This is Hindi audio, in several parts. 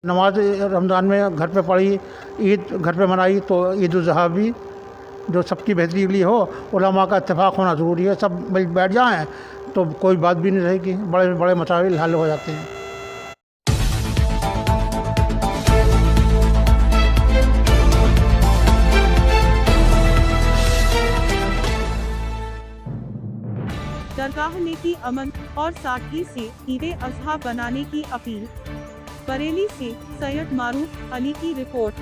नमाज रमज़ान में घर पे पढ़ी, ईद घर पे मनाई, तो ईद उल ज़ुहा भी जो सबकी बेहतरी के लिए हो, उलमा का इत्तेफाक होना ज़रूरी है। सब मिल बैठ जाएँ तो कोई बात भी नहीं रहेगी, बड़े बड़े मसाइल हल हो जाते हैं। दरगाह ने की अमन और सादगी से ईद अज़हा बनाने की अपील। बरेली से सैयद मारूफ अली की रिपोर्ट।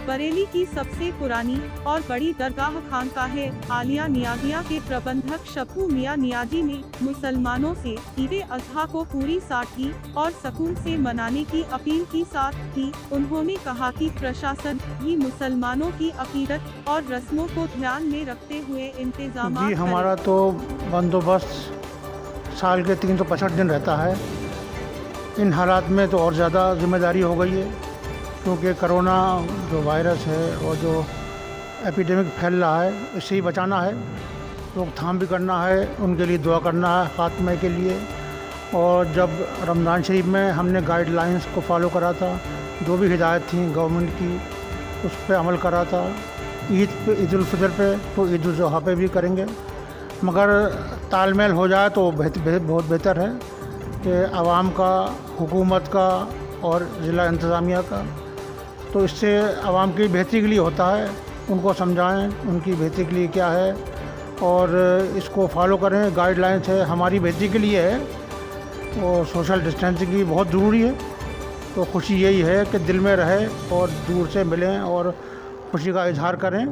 बरेली की सबसे पुरानी और बड़ी दरगाह खानकाहे आलिया नियाजिया के प्रबंधक शफू मियां नियाजी ने मुसलमानों से ईद अज़हा को पूरी सादगी और सुकून से मनाने की अपील की। साथ ही उन्होंने कहा कि प्रशासन भी मुसलमानों की अकीदत और रस्मों को ध्यान में रखते हुए इंतजाम जी, हमारा तो बंदोबस्त साल के 365 दिन रहता है। इन हालात में तो और ज़्यादा जिम्मेदारी हो गई है, क्योंकि कोरोना जो वायरस है और जो एपिडेमिक फैल रहा है, इससे ही बचाना है, रोकथाम भी करना है, उनके लिए दुआ करना है खात्मे के लिए। और जब रमज़ान शरीफ में हमने गाइडलाइंस को फॉलो करा था, जो भी हिदायत थी गवर्नमेंट की, उस पर अमल करा था। ईद उल फितर पे तो ईद उल ज़ुहा पे भी करेंगे, मगर तालमेल हो जाए तो बहुत बेहतर है कि आवाम का, हुकूमत का और ज़िला इंतज़ामिया का, तो इससे आवाम की बेहतरी के लिए होता है। उनको समझाएं उनकी बेहतरी के लिए क्या है और इसको फॉलो करें। गाइडलाइंस है, हमारी बेहतरी के लिए है और सोशल डिस्टेंसिंग की बहुत ज़रूरी है। तो खुशी यही है कि दिल में रहे और दूर से मिलें और खुशी का इजहार करें।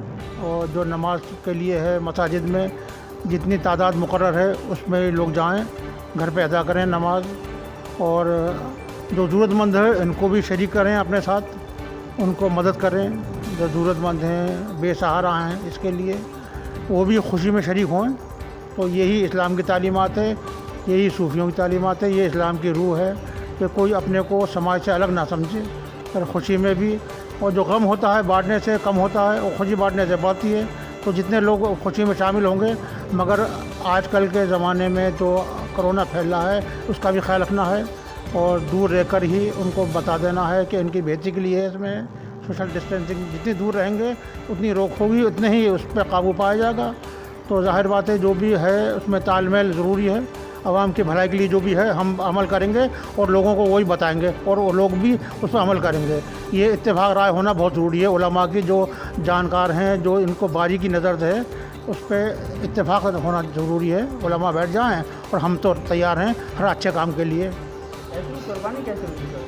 और जो नमाज के लिए है, मसाजिद में जितनी तादाद मुकर्रर है उसमें लोग जाएं, घर पे अदा करें नमाज। और जो ज़रूरतमंद है इनको भी शरीक करें अपने साथ, उनको मदद करें। जो ज़रूरतमंद हैं, बेसहारा हैं, इसके लिए वो भी खुशी में शरीक हों। तो यही इस्लाम की तालीमात है, यही सूफियों की तालीमात है, ये इस्लाम की रूह है कि कोई अपने को समाज से अलग ना समझे। और खुशी में भी, और जो गम होता है बांटने से कम होता है और खुशी बांटने से बढ़ती है। तो जितने लोग खुशी में शामिल होंगे, मगर आजकल के ज़माने में जो कोरोना फैल रहा है उसका भी ख्याल रखना है और दूर रहकर ही उनको बता देना है कि इनकी बेहतरी के लिए इसमें सोशल डिस्टेंसिंग जितनी दूर रहेंगे उतनी रोक होगी, उतने ही उस पर काबू पाया जाएगा। तो ज़ाहिर बात है जो भी है उसमें तालमेल ज़रूरी है। आवाम की भलाई के लिए जो भी है हम अमल करेंगे और लोगों को वही बताएंगे और वो लोग भी उस पर अमल करेंगे। ये इत्तेफाक राय होना बहुत ज़रूरी है। उलमा की जो जानकार हैं, जो इनको बारीकी नज़र है, उस पर इत्तेफाक होना ज़रूरी है। उलमा बैठ जाएं और हम तो तैयार हैं हर अच्छे काम के लिए। कुर्बानी कैसे होती है?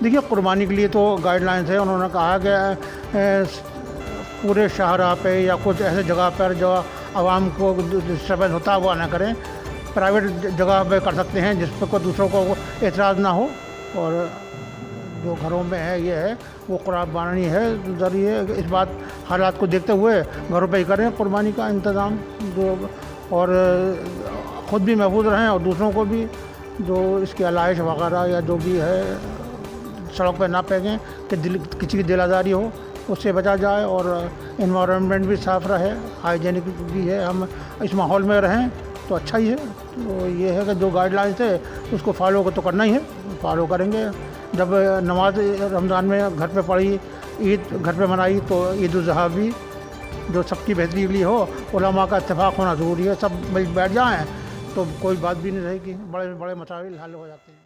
देखिए, कुर्बानी के लिए तो गाइडलाइंस है। उन्होंने कहा कि पूरे शाहराह पे या कुछ ऐसे जगह पर जो आवाम को डिस्टर्बेंस होता है वो ना करें। प्राइवेट जगह पे कर सकते हैं जिस पर कोई दूसरों को एतराज़ ना हो। और जो घरों में है ये है वो कुर्बानी है ज़रिए, इस बात हालात को देखते हुए घरों पे ही करें कुर्बानी का इंतज़ाम, जो और ख़ुद भी महफूज रहें और दूसरों को भी। जो इसकी आलाइश वगैरह या जो भी है सड़क पर ना फेंकें कि किसी की दिल आज़ारी हो, उससे बचा जाए। और इन्वायरमेंट भी साफ़ रहे, हाइजीनिक भी है, हम इस माहौल में रहें तो अच्छा ही है। तो ये है कि जो गाइडलाइंस है उसको फॉलो तो करना ही है, फॉलो करेंगे। जब नमाज रमज़ान में घर पे पढ़ी, ईद घर पे मनाई, तो ईद उल ज़ुहा भी जो सबकी बेहतरी के लिए हो, उलमा का इत्तेफाक होना ज़रूरी है। सब मिल बैठ जाएँ तो कोई बात भी नहीं रहेगी, बड़े बड़े मसाइल हल हो जाते हैं।